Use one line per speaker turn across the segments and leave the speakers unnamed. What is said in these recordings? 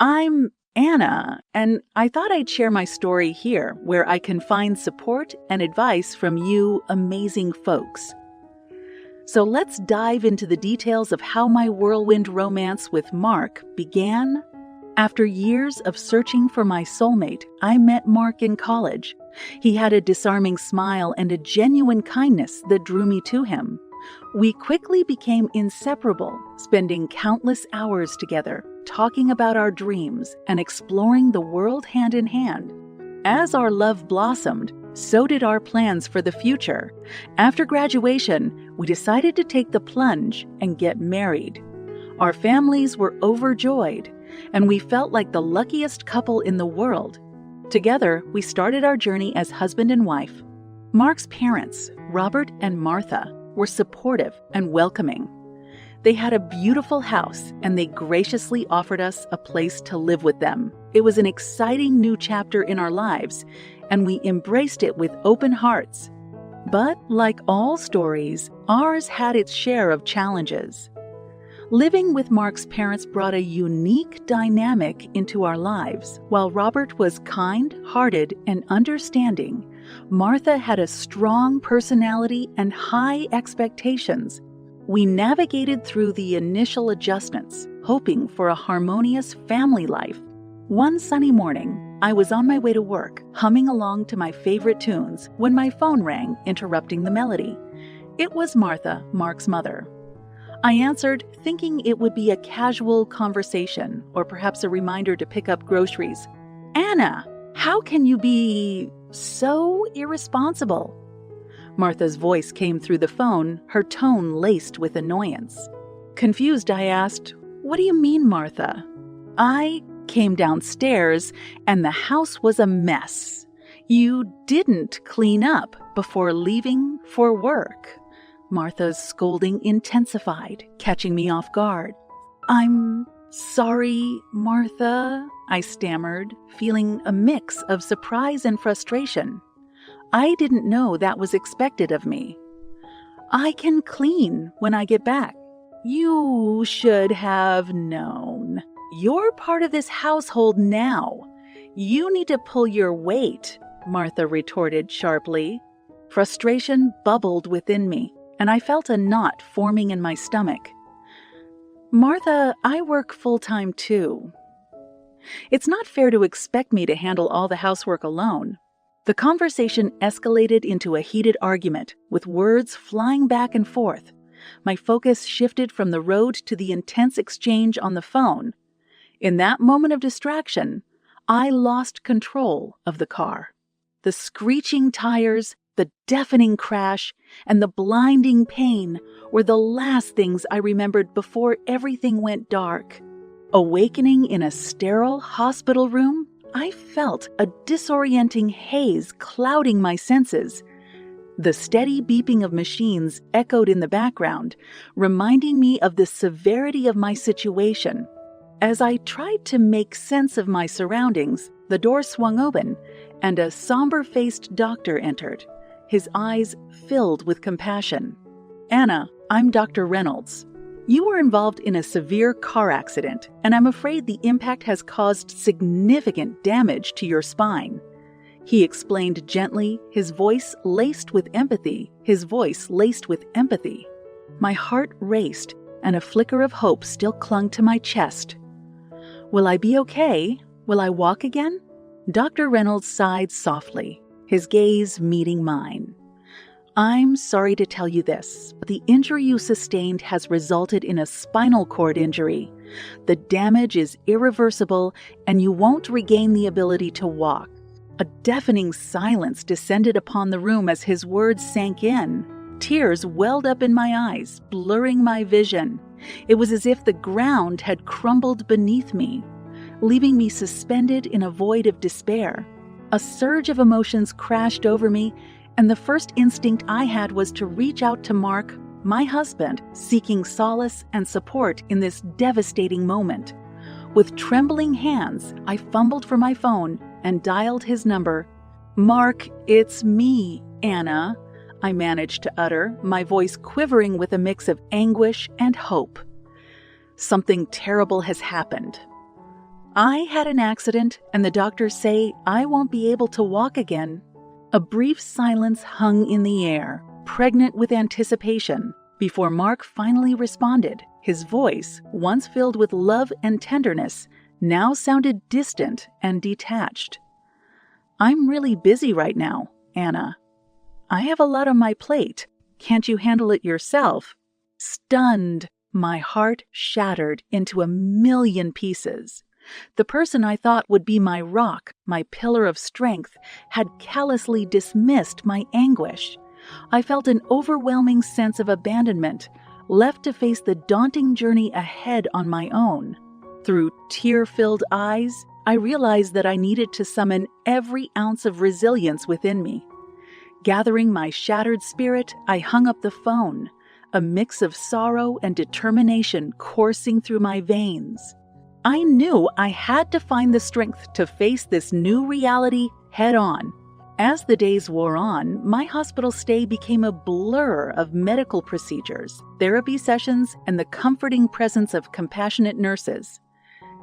I'm Anna, and I thought I'd share my story here where I can find support and advice from you amazing folks. So let's dive into the details of how my whirlwind romance with Mark began. After years of searching for my soulmate, I met Mark in college. He had a disarming smile and a genuine kindness that drew me to him. We quickly became inseparable, spending countless hours together, talking about our dreams and exploring the world hand in hand. As our love blossomed, so did our plans for the future. After graduation, we decided to take the plunge and get married. Our families were overjoyed, and we felt like the luckiest couple in the world. Together, we started our journey as husband and wife. Mark's parents, Robert and Martha, were supportive and welcoming. They had a beautiful house, and they graciously offered us a place to live with them. It was an exciting new chapter in our lives, and we embraced it with open hearts. But like all stories, ours had its share of challenges. Living with Mark's parents brought a unique dynamic into our lives. While Robert was kind-hearted and understanding, Martha had a strong personality and high expectations. We navigated through the initial adjustments, hoping for a harmonious family life. One sunny morning, I was on my way to work, humming along to my favorite tunes, when my phone rang, interrupting the melody. It was Martha, Mark's mother. I answered, thinking it would be a casual conversation, or perhaps a reminder to pick up groceries. "Anna, how can you be so irresponsible?" Martha's voice came through the phone, her tone laced with annoyance. Confused, I asked, "What do you mean, Martha?" "I came downstairs and the house was a mess. You didn't clean up before leaving for work." Martha's scolding intensified, catching me off guard. "I'm sorry, Martha," I stammered, feeling a mix of surprise and frustration. I didn't know that was expected of me. "I can clean when I get back." "You should have known. You're part of this household now. You need to pull your weight," Martha retorted sharply. Frustration bubbled within me, and I felt a knot forming in my stomach. "Martha, I work full-time too. It's not fair to expect me to handle all the housework alone." The conversation escalated into a heated argument, with words flying back and forth. My focus shifted from the road to the intense exchange on the phone. In that moment of distraction, I lost control of the car. The screeching tires, the deafening crash, and the blinding pain were the last things I remembered before everything went dark. Awakening in a sterile hospital room, I felt a disorienting haze clouding my senses. The steady beeping of machines echoed in the background, reminding me of the severity of my situation. As I tried to make sense of my surroundings, the door swung open, and a somber-faced doctor entered, his eyes filled with compassion. "Anna, I'm Dr. Reynolds. You were involved in a severe car accident, and I'm afraid the impact has caused significant damage to your spine," he explained gently, his voice laced with empathy. My heart raced, and a flicker of hope still clung to my chest. "Will I be okay? Will I walk again?" Dr. Reynolds sighed softly, his gaze meeting mine. "I'm sorry to tell you this, but the injury you sustained has resulted in a spinal cord injury. The damage is irreversible, and you won't regain the ability to walk." A deafening silence descended upon the room as his words sank in. Tears welled up in my eyes, blurring my vision. It was as if the ground had crumbled beneath me, leaving me suspended in a void of despair. A surge of emotions crashed over me, and the first instinct I had was to reach out to Mark, my husband, seeking solace and support in this devastating moment. With trembling hands, I fumbled for my phone and dialed his number. "Mark, it's me, Anna," I managed to utter, my voice quivering with a mix of anguish and hope. "Something terrible has happened." I had an accident, and the doctors say I won't be able to walk again." A brief silence hung in the air, pregnant with anticipation, before Mark finally responded. His voice, once filled with love and tenderness, now sounded distant and detached. "I'm really busy right now, Anna. I have a lot on my plate. Can't you handle it yourself?" Stunned, my heart shattered into a million pieces. The person I thought would be my rock, my pillar of strength, had callously dismissed my anguish. I felt an overwhelming sense of abandonment, left to face the daunting journey ahead on my own. Through tear-filled eyes, I realized that I needed to summon every ounce of resilience within me. Gathering my shattered spirit, I hung up the phone, a mix of sorrow and determination coursing through my veins. I knew I had to find the strength to face this new reality head-on. As the days wore on, my hospital stay became a blur of medical procedures, therapy sessions, and the comforting presence of compassionate nurses.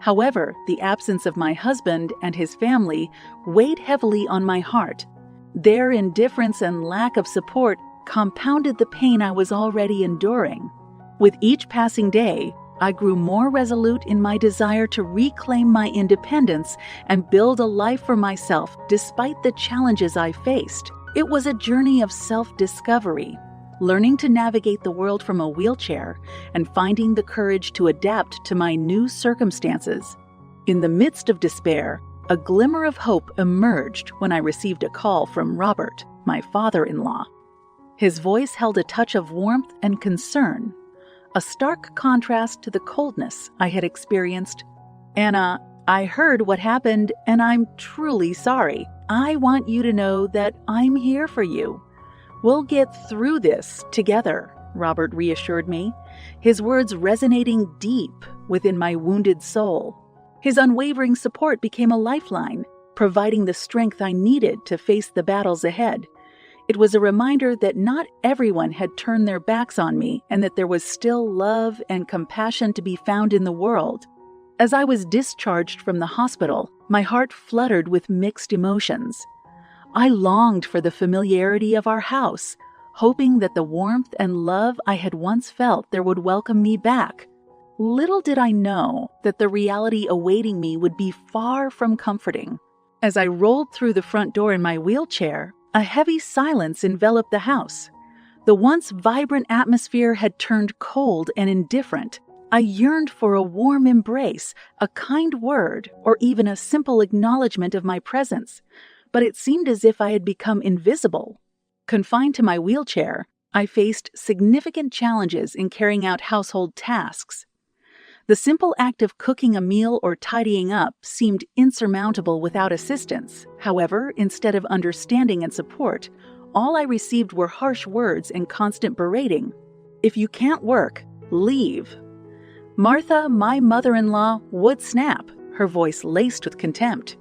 However, the absence of my husband and his family weighed heavily on my heart. Their indifference and lack of support compounded the pain I was already enduring. With each passing day, I grew more resolute in my desire to reclaim my independence and build a life for myself despite the challenges I faced. It was a journey of self-discovery, learning to navigate the world from a wheelchair and finding the courage to adapt to my new circumstances. In the midst of despair, a glimmer of hope emerged when I received a call from Robert, my father-in-law. His voice held a touch of warmth and concern, a stark contrast to the coldness I had experienced. "Anna, I heard what happened, and I'm truly sorry. I want you to know that I'm here for you. We'll get through this together," Robert reassured me, his words resonating deep within my wounded soul. His unwavering support became a lifeline, providing the strength I needed to face the battles ahead. It was a reminder that not everyone had turned their backs on me and that there was still love and compassion to be found in the world. As I was discharged from the hospital, my heart fluttered with mixed emotions. I longed for the familiarity of our house, hoping that the warmth and love I had once felt there would welcome me back. Little did I know that the reality awaiting me would be far from comforting. As I rolled through the front door in my wheelchair, a heavy silence enveloped the house. The once vibrant atmosphere had turned cold and indifferent. I yearned for a warm embrace, a kind word, or even a simple acknowledgement of my presence, but it seemed as if I had become invisible. Confined to my wheelchair, I faced significant challenges in carrying out household tasks. The simple act of cooking a meal or tidying up seemed insurmountable without assistance. However, instead of understanding and support, all I received were harsh words and constant berating. "If you can't work, leave." Martha, my mother-in-law, would snap, her voice laced with contempt.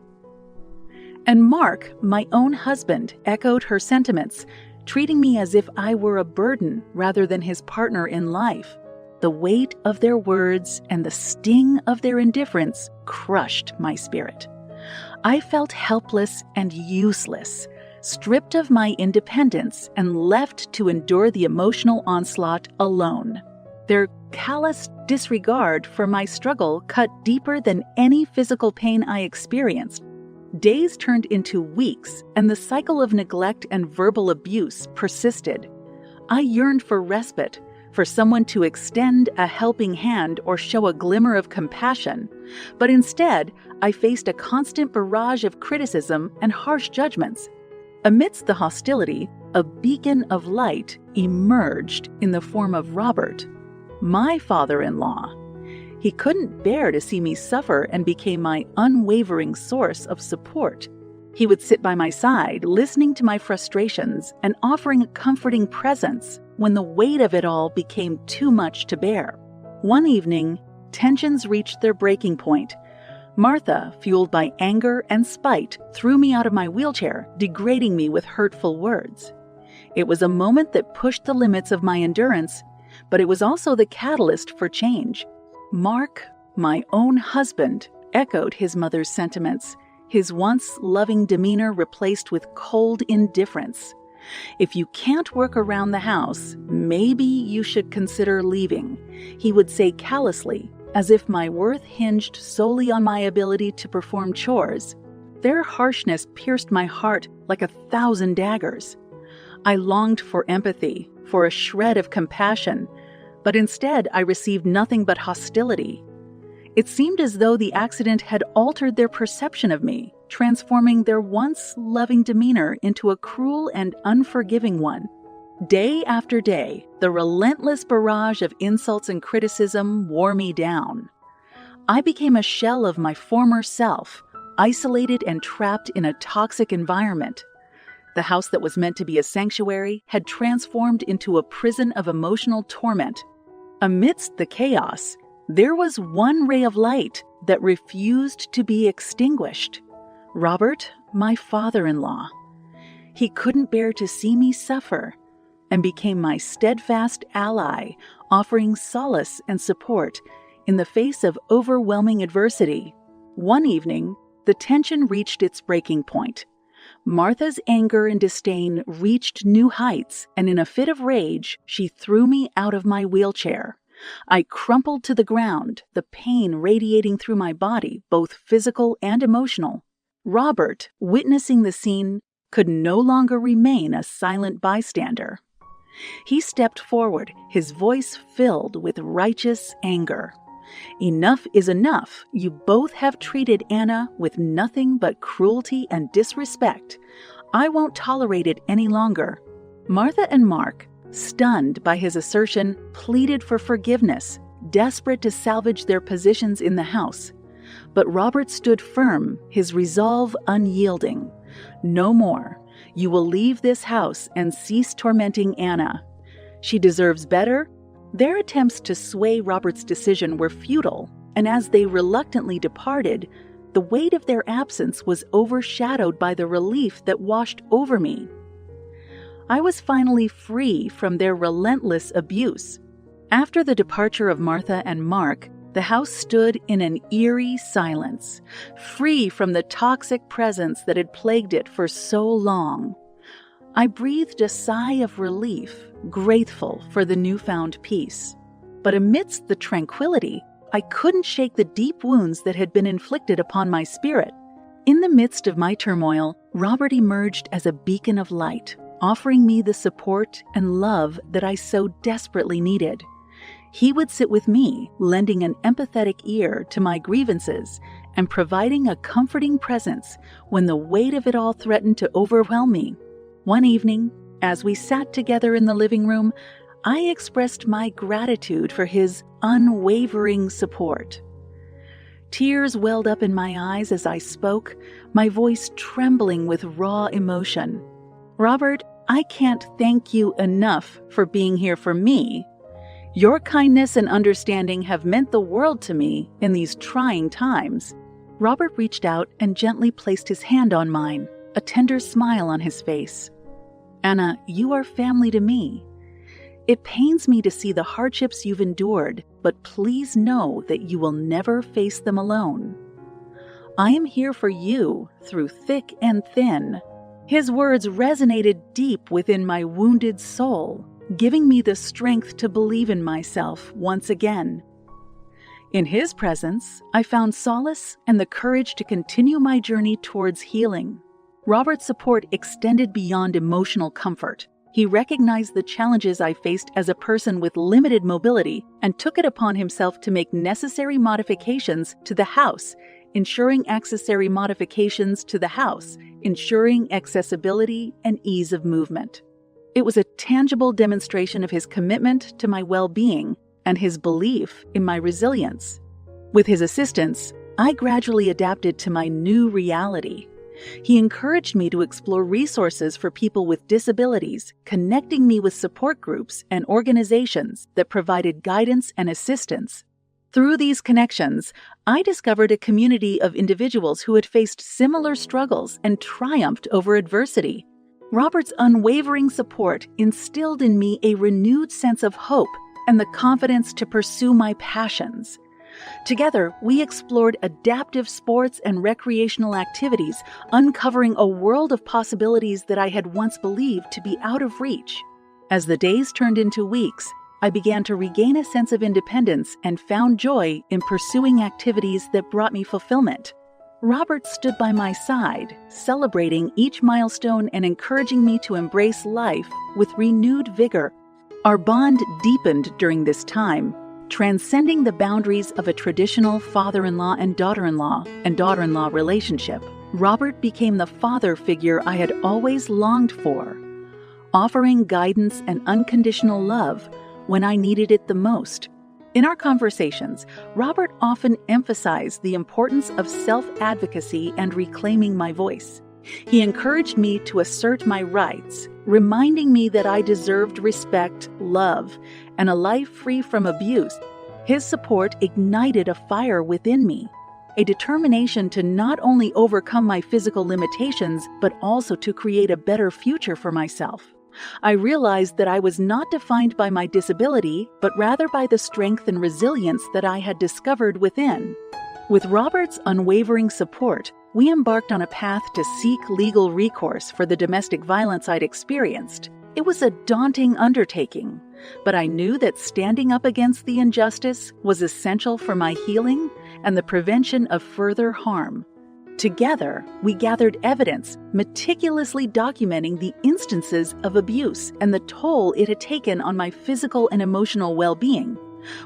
And Mark, my own husband, echoed her sentiments, treating me as if I were a burden rather than his partner in life. The weight of their words and the sting of their indifference crushed my spirit. I felt helpless and useless, stripped of my independence and left to endure the emotional onslaught alone. Their callous disregard for my struggle cut deeper than any physical pain I experienced. Days turned into weeks, and the cycle of neglect and verbal abuse persisted. I yearned for respite, for someone to extend a helping hand or show a glimmer of compassion, but instead, I faced a constant barrage of criticism and harsh judgments. Amidst the hostility, a beacon of light emerged in the form of Robert, my father-in-law. He couldn't bear to see me suffer and became my unwavering source of support. He would sit by my side, listening to my frustrations and offering a comforting presence when the weight of it all became too much to bear. One evening, tensions reached their breaking point. Martha, fueled by anger and spite, threw me out of my wheelchair, degrading me with hurtful words. It was a moment that pushed the limits of my endurance, but it was also the catalyst for change. Mark, my own husband, echoed his mother's sentiments, his once loving demeanor replaced with cold indifference. "If you can't work around the house, maybe you should consider leaving," he would say callously, as if my worth hinged solely on my ability to perform chores. Their harshness pierced my heart like 1,000 daggers. I longed for empathy, for a shred of compassion, but instead I received nothing but hostility. It seemed as though the accident had altered their perception of me, transforming their once loving demeanor into a cruel and unforgiving one. Day after day, the relentless barrage of insults and criticism wore me down. I became a shell of my former self, isolated and trapped in a toxic environment. The house that was meant to be a sanctuary had transformed into a prison of emotional torment. Amidst the chaos, there was one ray of light that refused to be extinguished. Robert, my father-in-law. He couldn't bear to see me suffer and became my steadfast ally, offering solace and support in the face of overwhelming adversity. One evening, the tension reached its breaking point. Martha's anger and disdain reached new heights, and in a fit of rage, she threw me out of my wheelchair. I crumpled to the ground, the pain radiating through my body, both physical and emotional. Robert, witnessing the scene, could no longer remain a silent bystander. He stepped forward, his voice filled with righteous anger. "Enough is enough. You both have treated Anna with nothing but cruelty and disrespect. I won't tolerate it any longer." Martha and Mark, stunned by his assertion, pleaded for forgiveness, desperate to salvage their positions in the house. But Robert stood firm, his resolve unyielding. "No more. You will leave this house and cease tormenting Anna. She deserves better." Their attempts to sway Robert's decision were futile, and as they reluctantly departed, the weight of their absence was overshadowed by the relief that washed over me. I was finally free from their relentless abuse. After the departure of Martha and Mark, the house stood in an eerie silence, free from the toxic presence that had plagued it for so long. I breathed a sigh of relief, grateful for the newfound peace. But amidst the tranquility, I couldn't shake the deep wounds that had been inflicted upon my spirit. In the midst of my turmoil, Robert emerged as a beacon of light, offering me the support and love that I so desperately needed. He would sit with me, lending an empathetic ear to my grievances and providing a comforting presence when the weight of it all threatened to overwhelm me. One evening, as we sat together in the living room, I expressed my gratitude for his unwavering support. Tears welled up in my eyes as I spoke, my voice trembling with raw emotion. "Robert, I can't thank you enough for being here for me. Your kindness and understanding have meant the world to me in these trying times." Robert reached out and gently placed his hand on mine, a tender smile on his face. "Anna, you are family to me. It pains me to see the hardships you've endured, but please know that you will never face them alone. I am here for you through thick and thin." His words resonated deep within my wounded soul, giving me the strength to believe in myself once again. In his presence, I found solace and the courage to continue my journey towards healing. Robert's support extended beyond emotional comfort. He recognized the challenges I faced as a person with limited mobility and took it upon himself to make necessary modifications to the house, ensuring accessory modifications to the house, ensuring accessibility and ease of movement. It was a tangible demonstration of his commitment to my well-being and his belief in my resilience. With his assistance, I gradually adapted to my new reality. He encouraged me to explore resources for people with disabilities, connecting me with support groups and organizations that provided guidance and assistance. Through these connections, I discovered a community of individuals who had faced similar struggles and triumphed over adversity. Robert's unwavering support instilled in me a renewed sense of hope and the confidence to pursue my passions. Together, we explored adaptive sports and recreational activities, uncovering a world of possibilities that I had once believed to be out of reach. As the days turned into weeks, I began to regain a sense of independence and found joy in pursuing activities that brought me fulfillment. Robert stood by my side, celebrating each milestone and encouraging me to embrace life with renewed vigor. Our bond deepened during this time, transcending the boundaries of a traditional father-in-law and daughter-in-law relationship. Robert became the father figure I had always longed for, offering guidance and unconditional love when I needed it the most. In our conversations, Robert often emphasized the importance of self-advocacy and reclaiming my voice. He encouraged me to assert my rights, reminding me that I deserved respect, love, and a life free from abuse. His support ignited a fire within me, a determination to not only overcome my physical limitations, but also to create a better future for myself. I realized that I was not defined by my disability, but rather by the strength and resilience that I had discovered within. With Robert's unwavering support, we embarked on a path to seek legal recourse for the domestic violence I'd experienced. It was a daunting undertaking, but I knew that standing up against the injustice was essential for my healing and the prevention of further harm. Together, we gathered evidence, meticulously documenting the instances of abuse and the toll it had taken on my physical and emotional well-being.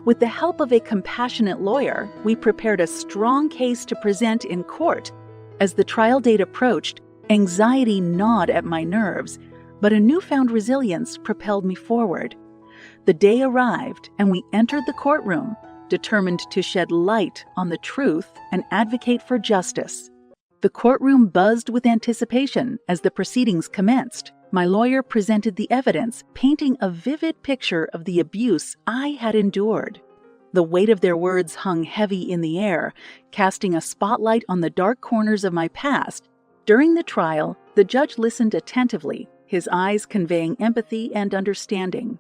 With the help of a compassionate lawyer, we prepared a strong case to present in court. As the trial date approached, anxiety gnawed at my nerves, but a newfound resilience propelled me forward. The day arrived, and we entered the courtroom, determined to shed light on the truth and advocate for justice. The courtroom buzzed with anticipation as the proceedings commenced. My lawyer presented the evidence, painting a vivid picture of the abuse I had endured. The weight of their words hung heavy in the air, casting a spotlight on the dark corners of my past. During the trial, the judge listened attentively, his eyes conveying empathy and understanding.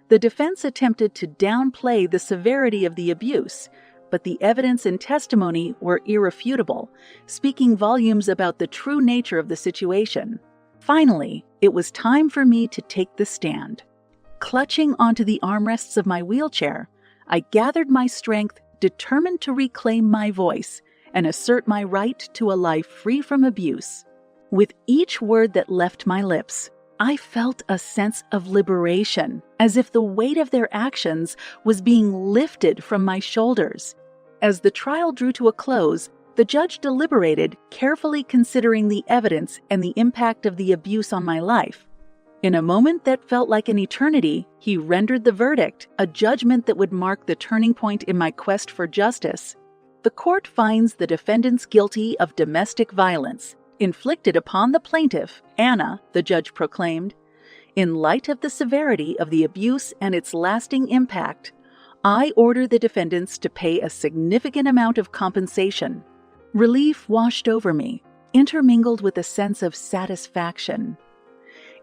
The defense attempted to downplay the severity of the abuse, but the evidence and testimony were irrefutable, speaking volumes about the true nature of the situation. Finally, it was time for me to take the stand. Clutching onto the armrests of my wheelchair, I gathered my strength, determined to reclaim my voice and assert my right to a life free from abuse. With each word that left my lips, I felt a sense of liberation, as if the weight of their actions was being lifted from my shoulders. As the trial drew to a close, the judge deliberated, carefully considering the evidence and the impact of the abuse on my life. In a moment that felt like an eternity, he rendered the verdict, a judgment that would mark the turning point in my quest for justice. The court finds the defendants guilty of domestic violence, inflicted upon the plaintiff, Anna, the judge proclaimed. In light of the severity of the abuse and its lasting impact, I order the defendants to pay a significant amount of compensation. Relief washed over me, intermingled with a sense of satisfaction.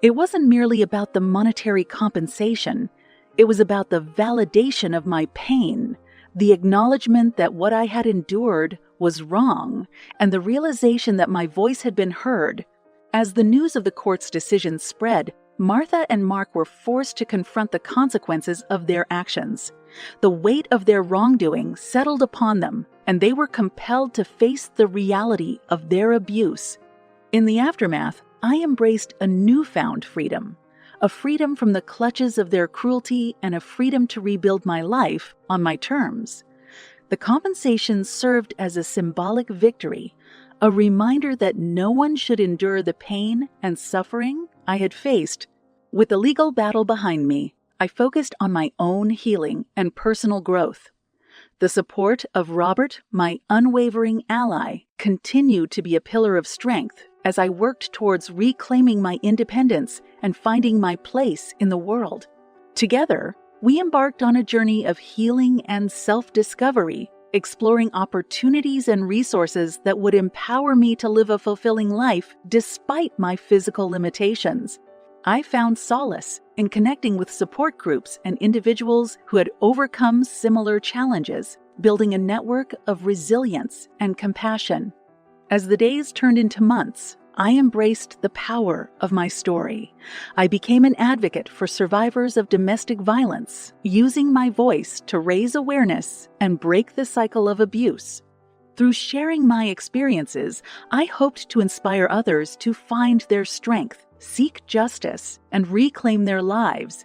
It wasn't merely about the monetary compensation. It was about the validation of my pain, the acknowledgement that what I had endured was wrong, and the realization that my voice had been heard. As the news of the court's decision spread, Martha and Mark were forced to confront the consequences of their actions. The weight of their wrongdoing settled upon them, and they were compelled to face the reality of their abuse. In the aftermath, I embraced a newfound freedom, a freedom from the clutches of their cruelty and a freedom to rebuild my life on my terms. The compensation served as a symbolic victory, a reminder that no one should endure the pain and suffering I had faced. With the legal battle behind me, I focused on my own healing and personal growth. The support of Robert, my unwavering ally, continued to be a pillar of strength as I worked towards reclaiming my independence and finding my place in the world. Together, we embarked on a journey of healing and self-discovery, exploring opportunities and resources that would empower me to live a fulfilling life despite my physical limitations. I found solace in connecting with support groups and individuals who had overcome similar challenges. building a network of resilience and compassion. As the days turned into months, I embraced the power of my story. I became an advocate for survivors of domestic violence, using my voice to raise awareness and break the cycle of abuse. Through sharing my experiences, I hoped to inspire others to find their strength, seek justice, and reclaim their lives,